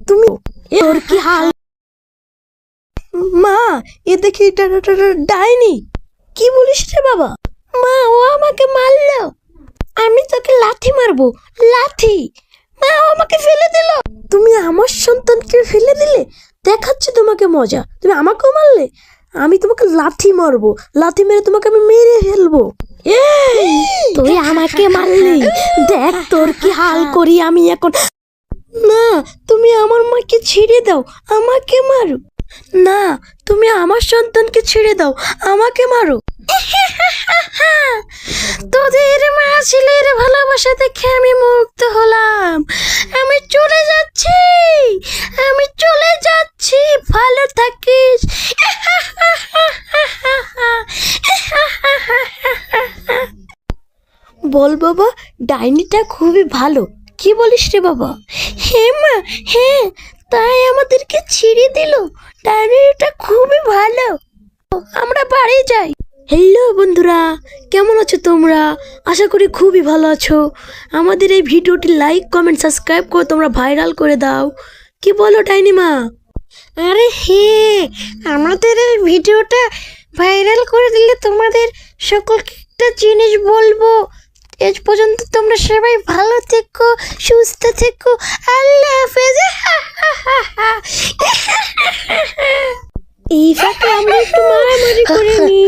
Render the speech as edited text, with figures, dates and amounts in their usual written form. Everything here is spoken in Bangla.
তুমি তোর কি হাল? মা এ দেখি ডাইনি। কি বলিস রে বাবা? মা ও আমাকে মারলো, আমি তোকে লাথি মারবো, লাথি। মা ও আমাকে ফেলে দিল। তুমি আমার সন্তানকে ফেলে দিলে? দেখাচ্ছি তোমাকে মজা। তুমি আমাকেও মারলে, আমি তোমাকে লাথি মারবো, লাথি মেরে তোমাকে আমি মেরে ফেলবো। তুই আমাকে মারলি, দেখ তোর কি হাল করি আমি এখন। না তুমি আমার মাকে ছেড়ে দাও, আমাকে মারো। না তুমি আমার সন্তানকে ছেড়ে দাও, আমাকে মারো। তোদের মা ছেলের ভালোবাসা দেখে আমি মুগ্ধ হলাম। আমি চলে যাচ্ছি, আমি চলে যাচ্ছি, ভালো থাকিস। বল বাবা, ডাইনিটা খুবই ভালো। কি বলিস রে বাবা? হ্যাঁ মা, হ্যাঁ, তাই আমাদেরকে ছেড়ে দিল। ডাইনিটা খুবই ভালো, আমরা বাড়ি যাই। হ্যালো বন্ধুরা, কেমন আছো তোমরা? আশা করি খুবই ভালো আছো। আমাদের এই ভিডিওটি লাইক কমেন্ট সাবস্ক্রাইব করে তোমরা ভাইরাল করে দাও। কি বলো ডাইনিমা? আরে হ্যাঁ, আমাদের এই ভিডিওটা ভাইরাল করে দিলে তোমাদের সকলকে একটা জিনিস বলবো। আজ পর্যন্ত তোমরা সবাই ভালো থেকো, সুস্থ থেকো। আল্লাহ হাফেজ। এই ফাঁকে আমরা একটু মারামারি করে নিই।